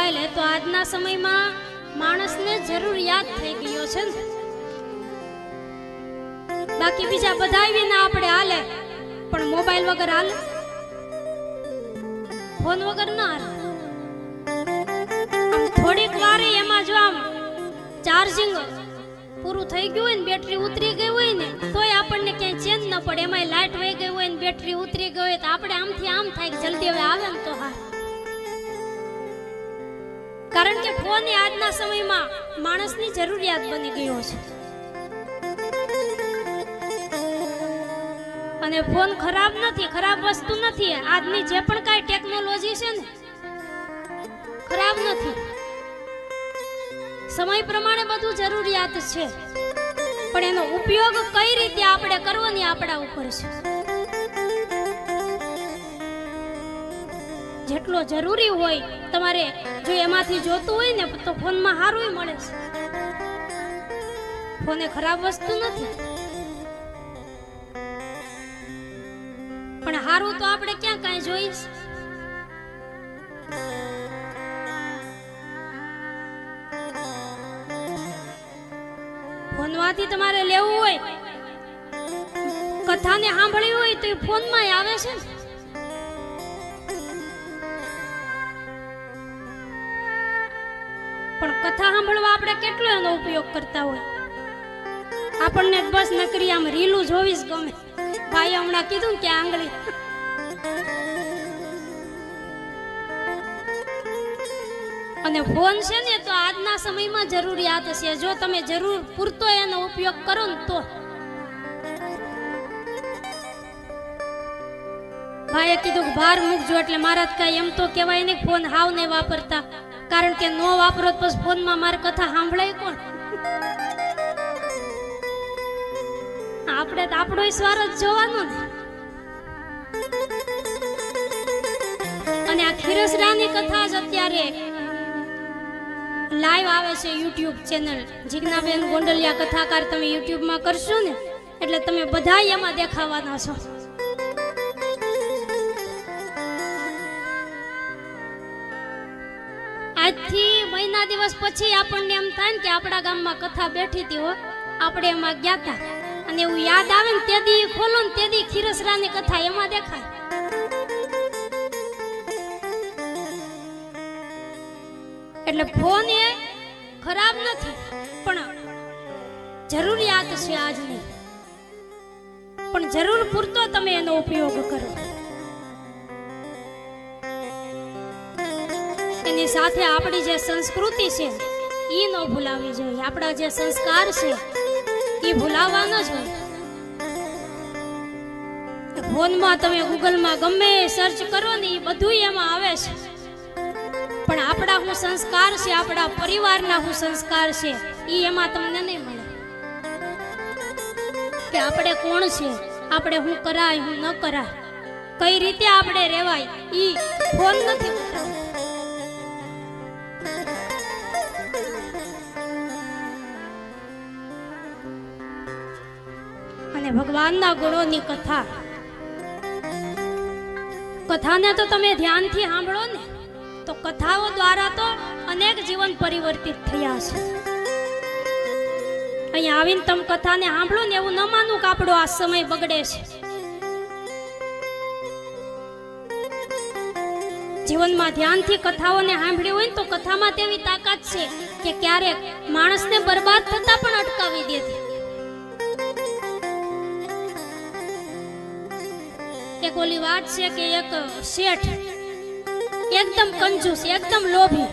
Mobile એ તો આજના સમયમાં માણસને જરૂરિયાત થઈ ગયો છે ને. બાકી બીજા બધા વિના આપણે હાલે, પણ મોબાઈલ વગર હાલે, ફોન વગર ના હાલે. આમ થોડીક વાર એમાં જો આમ ચાર્જિંગ પૂરું થઈ ગયું હોય ને, બેટરી ઉતરી ગઈ હોય ને, તોય આપણને ક્યાંય ચેન ન પડે. એમાં લાઈટ વહી ગઈ હોય ને બેટરી ઉતરી ગઈ હોય તો આપણે આમથી આમ થાય કે જલ્દી હવે આવે ને તો હા. કારણ કે ફોન એ આજના સમયમાં માણસની જરૂરિયાત બની ગયો છે. અને ફોન ખરાબ નથી, ખરાબ વસ્તુ નથી. આજની જે પણ કાંઈ ટેકનોલોજી છે ને ખરાબ નથી. સમય પ્રમાણે બધું જરૂરિયાત છે, પણ એનો ઉપયોગ કઈ રીતે આપણે કરવો ને આપણા ઉપર છે. જેટલો જરૂરી હોય તમારે જો એમાંથી જોતું હોય ને તો ફોનમાં સારું મળે છે. ફોન એ ખરાબ વસ્તુ નથી, પણ સારું તો આપણે ક્યાં કાંઈ જોઈશ. ફોનમાંથી તમારે લેવું હોય, કથાને સાંભળવી હોય તો એ ફોનમાં આવે છે ને. પણ કથા સાંભળવા આપણે કેટલો એનો ઉપયોગ કરતા હોય. આપણને બસ નકરી આમ રીલું જોવીશ ગમે. ભાઈ હમણાં કીધું ને કે આંગળી અને ફોન છે ને તો આજના સમયમાં જરૂરિયાત છે. જો તમે જરૂર પૂરતો એનો ઉપયોગ કરો ને તો. ભાઈએ કીધું કે ભાર મૂકજો, એટલે મારા કઈ એમ તો કહેવાય નહીં ફોન હાવ નહીં વાપરતા. કારણ કે નો વાપરો તો ફોનમાં મારી કથા સાંભળાય કોણ? આપણે તો આપણો સ્વાર જ જોવાનો ને. અને આ ખીરસરાની કથા જ અત્યારે લાઈવ આવે છે યુટ્યુબ ચેનલ જીજ્ઞાબેન ગોંડલિયા કથાકાર. તમે યુટ્યુબમાં કરશો ને એટલે તમે બધા એમાં દેખાવાના છો. આજથી મહિના દિવસ પછી આપણને એમ થાય ને કે આપણા ગામમાં કથા બેઠી હતી હો, આપણે એમાં ગયા હતા. અને એવું યાદ આવે ને તે દી ખોલો ને તે દી ખીરસરાની કથા એમાં દેખાય. એટલે ફોન એ ખરાબ નથી, પણ જરૂરિયાત છે આજની. પણ જરૂર પૂરતો તમે એનો ઉપયોગ કરો. એની સાથે આપણી જે સંસ્કૃતિ છે એ ન ભૂલાવી જોઈએ. આપણા જે સંસ્કાર છે એ ભૂલાવા ન જોઈએ. ફોનમાં તમે ગૂગલમાં ગમે સર્ચ કરો ને એ બધું એમાં આવે છે, પણ આપણા શું સંસ્કાર છે, આપણા પરિવારના શું સંસ્કાર છે એ એમાં તમને નહીં મળે. કે આપણે કોણ છે, આપણે શું કરાય શું ન કરાય, કઈ રીતે આપણે રહેવાય એ ફોન નથી બતાવતો. અને ભગવાનના ગુણોની કથા, કથાને તો તમે ધ્યાનથી સાંભળો ને તો કથાઓ દ્વારા તો અનેક જીવન પરિવર્તિત થયા છે. અહીંયા આવીને તમે કથાને સાંભળો ને એવું ન માનું કે આપણો આ સમય બગડે છે. જીવનમાં ધ્યાનથી કથાઓને સાંભળી હોય ને તો કથામાં તેવી તાકાત છે કે ક્યારેક માણસને બરબાદ થતા પણ અટકાવી દેતી. એક ઓલી વાત છે કે એક શેઠ એકદમ કંજૂસ, એકદમ લોભી,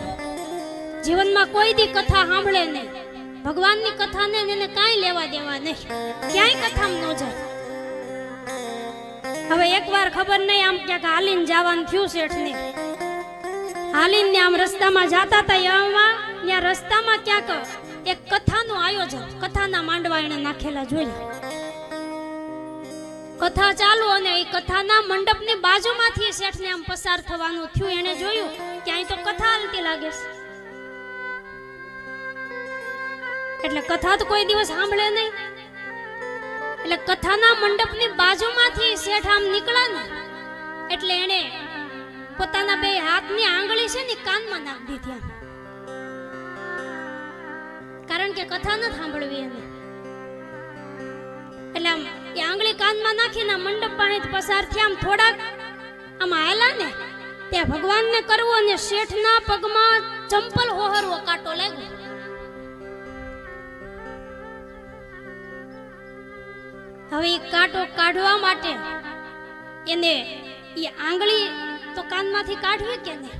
જીવનમાં કોઈ દી કથા સાંભળે નહીં, ભગવાનની કથાને એને કાંઈ લેવા દેવા નહીં, ક્યાંય કથામાં ન જાય. હવે એકવાર ખબર નહીં આમ ક્યાંક હાલીને જવાનું થયું શેઠને. હાલીને આમ રસ્તામાં જતા હતા, એવામાં ત્યાં રસ્તામાં ક્યાંક એક કથાનું આયોજન, કથાના માંડવા એને નાખેલા જોયા. કથા ચાલુ અને એ કથાના મંડપની બાજુમાંથી શેઠને આમ પસાર થવાનું થયું. એને જોયું કે અહીં તો કથા હાલતી લાગે છે. એટલે કથા તો કોઈ દિવસ સાંભળે નહીં. એટલે કથાના મંડપની બાજુમાંથી શેઠ આમ નીકળ્યા ને એટલે એને પોતાના બે હાથની આંગળી છે ને કાનમાં નાખી દીધી આમ. કારણ કે કથા ન સાંભળવી એને. એટલે આમ એ આંગળી કાનમાં નાખીને મંડપ પાસે પસાર થયા. આમ થોડાક આમ આયલા ને ત્યાં ભગવાનને કરવો અને શેઠના પગમાં ચંપલ હોહરવો કાંટો લાગ્યો. હવે એ કાંટો કાઢવા માટે એને એ આંગળી તો કાનમાંથી કાઢવી કે નહીં.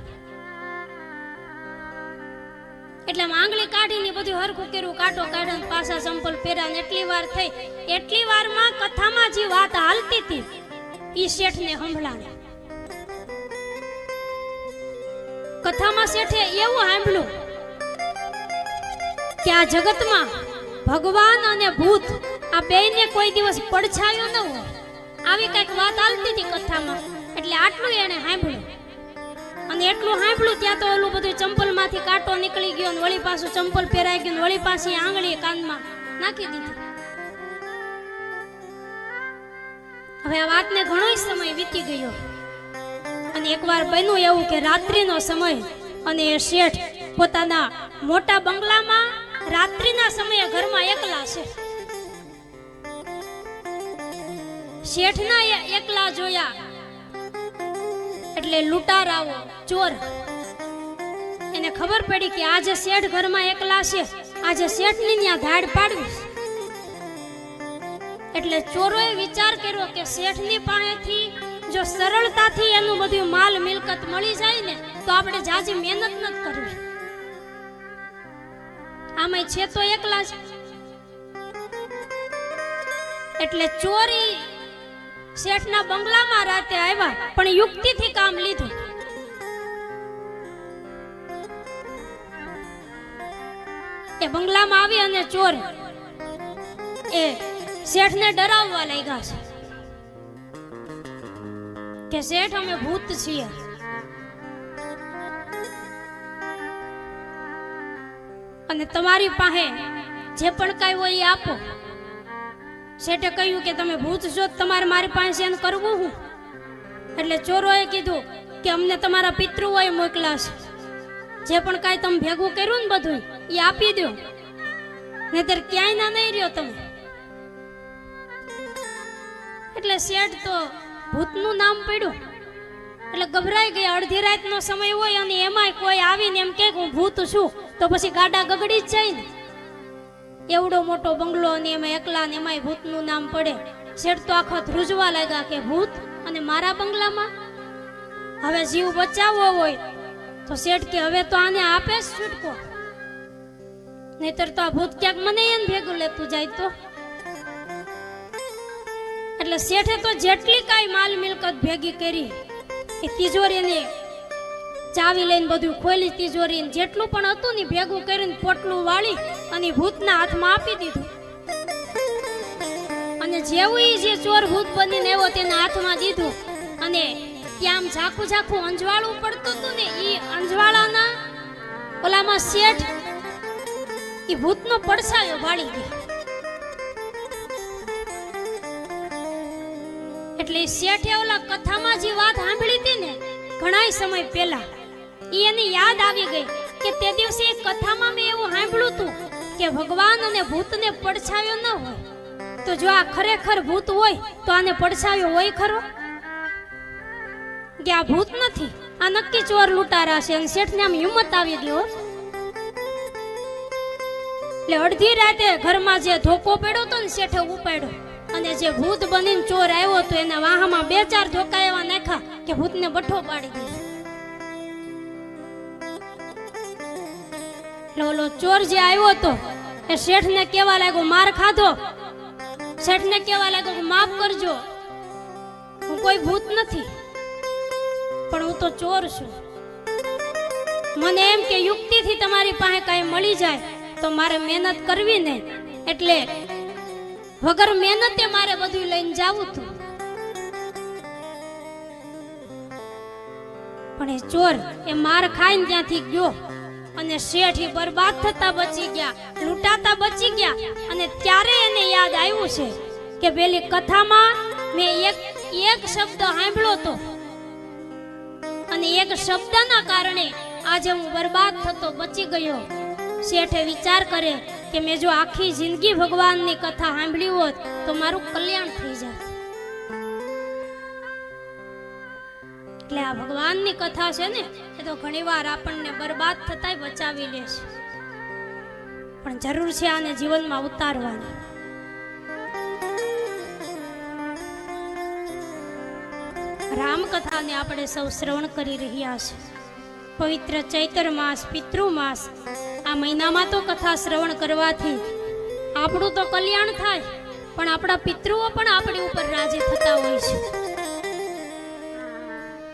એટલે આંગળી કાઢીને બધું હરખું કર્યું, કાંટો કાઢીને પાછા ચંપલ પહેર્યા. ને એટલી વાર થઈ, એટલી વારમાં કથામાં જે વાત હાલતી હતી એ શેઠને સંભળાણી. કથામાં શેઠે એવું સાંભળ્યું કે આ જગતમાં ભગવાન અને ભૂત આ બેયને કોઈ દિવસ પડછાયો ન હોય, આવી કઈક વાત હાલતી હતી કથામાં. એટલે આટલું એને સાંભળ્યું. અને એટલું સાંભળ્યું ત્યાં તો ઓલું બધું ચંપલ માંથી કાંટો નીકળી ગયો, ને વળી પાછું ચંપલ પહેરાઈ ગયું, વળી પાછી આંગળી કાનમાં નાખી દીધી. હવે આ વાતને ઘણો સમય વીતી ગયો. અને એકવાર બન્યું એવું કે રાત્રિનો સમય, અને એ શેઠ પોતાના મોટા બંગલામાં રાત્રિના સમયે ઘરમાં એકલા છે. શેઠના એકલા જોયા એટલે લૂંટારાઓ, ચોર, એને ખબર પડી કે આજે શેઠ ઘરમાં એકલા છે, આજે શેઠની ત્યાં ધાડ પાડવી. એટલે ચોરોએ વિચાર કર્યો કે શેઠની પાસેથી જો સરળતાથી એનું બધું માલ મિલકત મળી જાય ને તો આપણે જાજી મહેનત નથી કરવી. આમાં છે તો એકલા જ. એટલે ચોરી શેઠના બંગલામાં રાતે આવ્યા, પણ યુક્તિથી કામ લીધું. એ બંગલામાં આવી અને ચોર એ શેઠને ડરાવવા લાગ્યા છે કે શેઠ અમે ભૂત છીએ, અને તમારી પાસે જે પણ કાંઈ હોય એ આપો. શેઠે કહ્યું કે તમે ભૂત છો, તમારે મારી પાસે એને કરવું હું? એટલે ચોરોએ કીધું કે અમને તમારા પિતૃઓએ મોકલા છે, જે પણ કાંઈ તમે ભેગું કર્યું ને બધું એ આપી દો, નહીતર ક્યાંય ના નહીં રહ્યો તમે. એટલે શેઠ તો ભૂતનું નામ પડ્યું એટલે ગભરાઈ ગયા. અડધી રાતનો સમય હોય અને એમાંય કોઈ આવીને એમ કે હું ભૂત છું તો પછી ગાડા ગગડી જ જાય ને. એવડો મોટો બંગલો અને એમાં એકલા ને એમાંય ભૂતનું નામ પડે. શેઠ તો આખો ધ્રુજવા લાગ્યા કે ભૂત અને મારા બંગલામાં. હવે જીવ બચાવવો હોય તો શેઠ કે હવે તો આને આપે જ છૂટકો, નહીતર તો આ ભૂત ક્યાંક મને એને ભેગું લેતું જાય તો. એટલે શેઠે તો જેટલી કાંઈ માલ મિલકત ભેગી કરી એ તિજોરીને ચાવી લઈને બધું ખોલી, તિજોરીને જેટલું પણ હતું ને ભેગું કરીને પોટલું વાળી અને ભૂતના હાથમાં આપી દીધું. અને જેવું જે ચોર ભૂત બનીને આવ્યો તેના હાથમાં દીધું. અને ત્યાં આમ ઝાખું ઝાખું અંજવાળું પડતું હતું ને એ અંજવાળાના ઓલામાં શેઠ એ ભૂતનો પડછાયો વાળી ગયો. એટલે શેઠે ઓલા કથામાં જે વાત સાંભળી હતી ને ઘણા સમય પહેલા એને યાદ આવી ગઈ કે તે દિવસે એક કથામાં મેં એવું સાંભળ્યું હતું કે ભગવાન અને ભૂતને પડછાયો ન હોય તો જો આ ખરેખર ભૂત હોય તો આને પડછાયો હોય ખરો? કે આ ભૂત નથી, આ નક્કી ચોર લૂંટારા છે. અને શેઠને આમ હિંમત આવી ગયો. એટલે અડધી રાતે ઘરમાં જે ધોકો પડ્યો હતો ને શેઠે ઉપાડ્યો, અને જે ભૂત બનીને ચોર આવ્યો તો એના વાહમાં 2-4 ધોકા એવા નાખ્યા કે ભૂતને બઠ્ઠો પાડી દીધો. ઓલો ચોર જે આવ્યો હતો એ શેઠને કહેવા લાગ્યો માર ખાધો. શેઠને કહેવા લાગ્યો માફ કરજો, હું કોઈ ભૂત નથી, પણ હું તો ચોર છું. મને એમ કે યુક્તિથી તમારી પાસે કાંઈ મળી જાય તો મારે મહેનત કરવી ને, એટલે વગર મહેનતે મારે બધું લઈને જાવું હતું. પણ એ ચોર એ માર ખાઈને ત્યાંથી ગયો અને શેઠ બરબાદ થતા બચી ગયા, લૂંટાતા બચી ગયા. અને ત્યારે એને યાદ આવ્યું છે કે પેલી કથામાં મેં એક શબ્દ સાંભળ્યો હતો અને એક શબ્દના કારણે આજે હું બરબાદ થતો બચી ગયો. શેઠે વિચાર કરે કે મેં જો આખી જિંદગી ભગવાનની કથા સાંભળી હોત તો મારું કલ્યાણ થઈ જાત. એટલે આ ભગવાનની કથા છે ને એ તો ઘણીવાર આપણને બરબાદ થતાય બચાવી લે છે, પણ જરૂર છે આને જીવનમાં ઉતારવાની. રામકથાને આપણે સૌ શ્રવણ કરી રહ્યા છે. પવિત્ર ચૈત્ર માસ, પિતૃ માસ, આ મહિનામાં તો કથા શ્રવણ કરવાથી આપણું તો કલ્યાણ થાય, પણ આપણા પિતૃઓ પણ આપણી ઉપર રાજી થતા હોય છે.